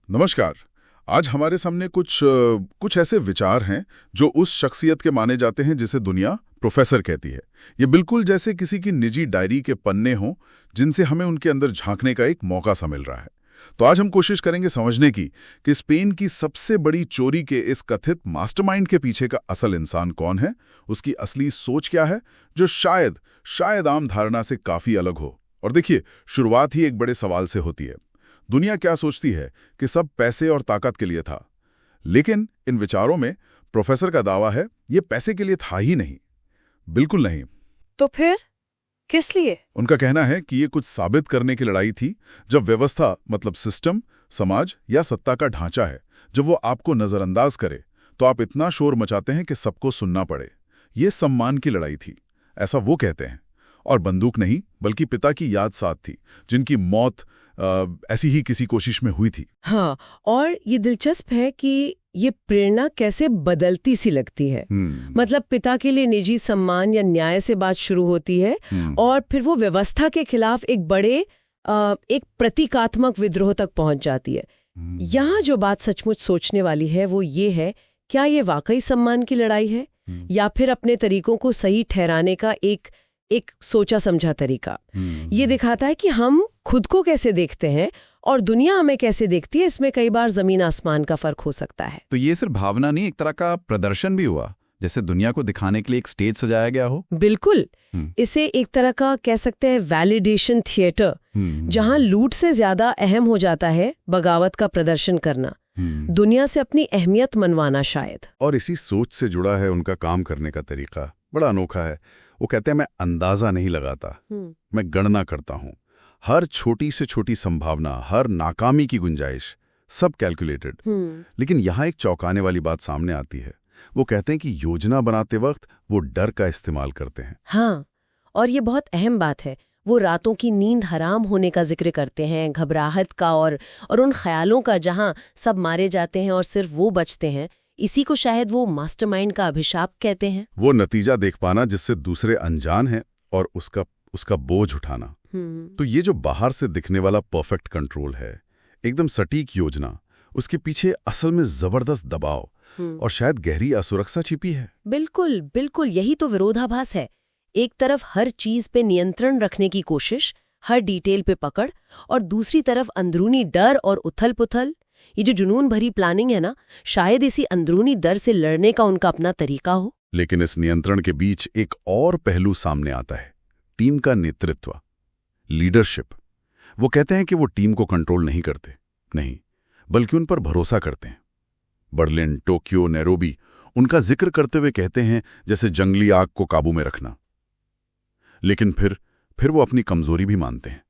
नमस्कार। आज हमारे सामने कुछ ऐसे विचार हैं जो उस शख्सियत के माने जाते हैं जिसे दुनिया प्रोफेसर कहती है। ये बिल्कुल जैसे किसी की निजी डायरी के पन्ने हों जिनसे हमें उनके अंदर झांकने का एक मौका सा मिल रहा है। तो आज हम कोशिश करेंगे समझने की कि स्पेन की सबसे बड़ी चोरी के इस कथित मास्टरमाइंड के पीछे का असल इंसान कौन है, उसकी असली सोच क्या है, जो शायद आम धारणा से काफी अलग हो। और देखिए, शुरुआत ही एक बड़े सवाल से होती है। दुनिया क्या सोचती है कि सब पैसे और ताकत के लिए था, लेकिन इन विचारों में प्रोफेसर का दावा है ये पैसे के लिए था ही नहीं, बिल्कुल नहीं। तो फिर किस लिए? उनका कहना है कि ये कुछ साबित करने की लड़ाई थी। जब व्यवस्था मतलब सिस्टम, समाज या सत्ता का ढांचा है, जब वो आपको नजरअंदाज करे तो आप इतना शोर मचाते हैं कि सबको सुनना पड़े। ये सम्मान की लड़ाई थी, ऐसा वो कहते हैं। और बंदूक नहीं बल्कि पिता की याद साथ थी, जिनकी मौत ऐसी ही किसी कोशिश में हुई थी। हाँ, और ये दिलचस्प है कि ये प्रेरणा कैसे बदलती सी लगती है। मतलब पिता के लिए निजी सम्मान या न्याय से बात शुरू होती है और फिर वो व्यवस्था के खिलाफ एक प्रतीकात्मक विद्रोह तक पहुंच जाती है। यहाँ जो बात सचमुच सोचने वाली है वो ये है, क्या ये वाकई सम्मान की लड़ाई है या फिर अपने तरीकों को सही ठहराने का एक सोचा समझा तरीका। ये दिखाता है कि हम खुद को कैसे देखते हैं और दुनिया हमें कैसे देखती है। इसमें कई बार जमीन आसमान का फर्क हो सकता है। तो ये सिर्फ भावना नहीं, एक तरह का प्रदर्शन भी हुआ, जैसे दुनिया को दिखाने के लिए एक स्टेज सजाया गया हो। बिल्कुल, इसे एक तरह का कह सकते हैं वैलिडेशन थिएटर, जहां लूट से ज्यादा अहम हो जाता है बगावत का प्रदर्शन करना, दुनिया से अपनी अहमियत मनवाना शायद। और इसी सोच से जुड़ा है उनका काम करने का तरीका, बड़ा अनोखा है। वो कहते हैं मैं अंदाजा नहीं लगाता, मैं गणना करता हूं। हर छोटी से छोटी संभावना, हर नाकामी की गुंजाइश, सब कैलकुलेटेड। लेकिन यहां एक चौंकाने वाली बात सामने आती है। वो कहते हैं कि योजना बनाते वक्त वो डर का इस्तेमाल करते हैं। हाँ, और ये बहुत अहम बात है। वो रातों की नींद हराम होने का जिक्र करते हैं, घबराहट का और उन ख्यालों का जहां सब मारे जाते हैं और सिर्फ वो बचते हैं। इसी को शायद वो मास्टरमाइंड का अभिशाप कहते हैं। वो नतीजा देख पाना जिससे दूसरे अनजान हैं और उसका बोझ उठाना। तो ये जो बाहर से दिखने वाला परफेक्ट कंट्रोल है, एकदम सटीक योजना, उसके पीछे असल में जबरदस्त दबाव और शायद गहरी असुरक्षा छिपी है। बिल्कुल बिल्कुल, यही तो विरोधाभास है। एक तरफ हर चीज पे नियंत्रण रखने की कोशिश, हर डिटेल पे पकड़, और दूसरी तरफ अंदरूनी डर और उथल पुथल। ये जो जुनून भरी प्लानिंग है ना, शायद इसी अंदरूनी डर से लड़ने का उनका अपना तरीका हो। लेकिन इस नियंत्रण के बीच एक और पहलू सामने आता है, टीम का नेतृत्व, लीडरशिप। वो कहते हैं कि वो टीम को कंट्रोल नहीं करते, नहीं, बल्कि उन पर भरोसा करते हैं। बर्लिन, टोक्यो, नैरोबी उनका जिक्र करते हुए कहते हैं जैसे जंगली आग को काबू में रखना। लेकिन फिर वो अपनी कमजोरी भी मानते हैं।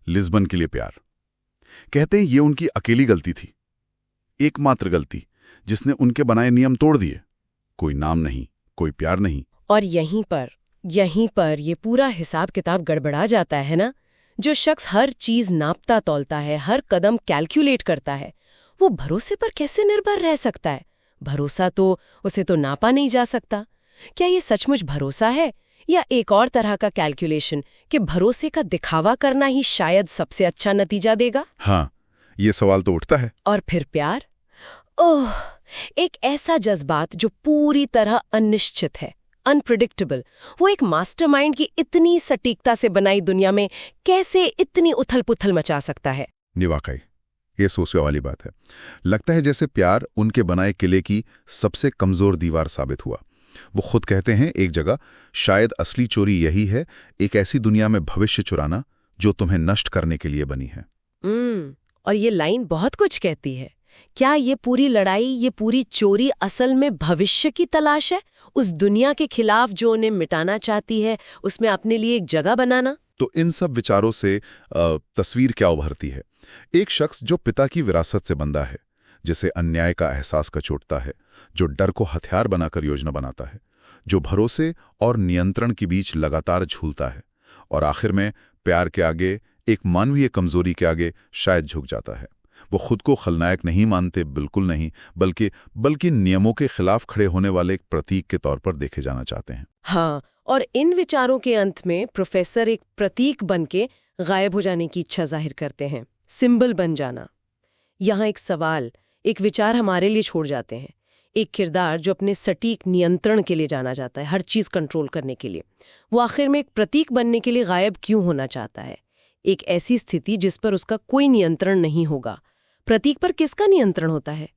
लिस्बन के लिए प्यार, कहते हैं ये उनकी अकेली गलती थी, एकमात्र गलती जिसने उनके बनाए नियम तोड़ दिए। कोई नाम नहीं, कोई प्यार नहीं। और यहीं पर ये पूरा हिसाब किताब गड़बड़ा जाता है ना। जो शख्स हर चीज नापता तौलता है, हर कदम कैलकुलेट करता है, वो भरोसे पर कैसे निर्भर रह सकता है? भरोसा तो उसे तो नापा नहीं जा सकता। क्या ये सचमुच भरोसा है या एक और तरह का कैलकुलेशन कि भरोसे का दिखावा करना ही शायद सबसे अच्छा नतीजा देगा? हाँ, ये सवाल तो उठता है। और फिर प्यार, ओह, एक ऐसा जज्बात जो पूरी तरह अनिश्चित है, अनप्रिडिक्टेबल। वो एक मास्टरमाइंड की इतनी सटीकता से बनाई दुनिया में कैसे इतनी उथल-पुथल मचा सकता है? वाकई ये सोचने वाली बात है। लगता है जैसे प्यार उनके बनाए किले की सबसे कमजोर दीवार साबित हुआ। वो खुद कहते हैं एक जगह, शायद असली चोरी यही है, एक ऐसी दुनिया में भविष्य चुराना जो तुम्हें नष्ट करने के लिए बनी है। और ये लाइन बहुत कुछ कहती है। क्या ये पूरी लड़ाई, ये पूरी चोरी असल में भविष्य की तलाश है? उस दुनिया के खिलाफ जो उन्हें मिटाना चाहती है, उसमें अपने लिए एक जगह बनाना? तो इन सब विचारों से तस्वीर क्या उभरती है? एक शख्स जो पिता की विरासत से बंधा है, जिसे अन्याय का एहसास कचोटता है, जो डर को हथियार बनाकर योजना बनाता है, जो भरोसे और नियंत्रण के बीच लगातार झूलता है और आखिर में प्यार के आगे, एक मानवीय कमजोरी के आगे शायद झुक जाता है। वो खुद को खलनायक नहीं मानते, बिल्कुल नहीं, बल्कि नियमों के खिलाफ खड़े होने वाले एक प्रतीक के तौर पर देखे जाना चाहते हैं। हाँ, और इन विचारों के अंत में प्रोफेसर एक प्रतीक बनके गायब हो जाने की इच्छा जाहिर करते हैं, सिंबल बन जाना। यहाँ एक सवाल, एक विचार हमारे लिए छोड़ जाते हैं। एक किरदार जो अपने सटीक नियंत्रण के लिए जाना जाता है, हर चीज़ कंट्रोल करने के लिए, वो आखिर में एक प्रतीक बनने के लिए गायब क्यों होना चाहता है? एक ऐसी स्थिति जिस पर उसका कोई नियंत्रण नहीं होगा। प्रतीक पर किसका नियंत्रण होता है?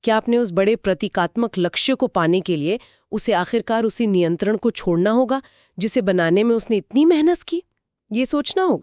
क्या आपने उस बड़े प्रतीकात्मक लक्ष्य को पाने के लिए उसे आखिरकार उसी नियंत्रण को छोड़ना होगा जिसे बनाने में उसने इतनी मेहनत की? ये सोचना होगा।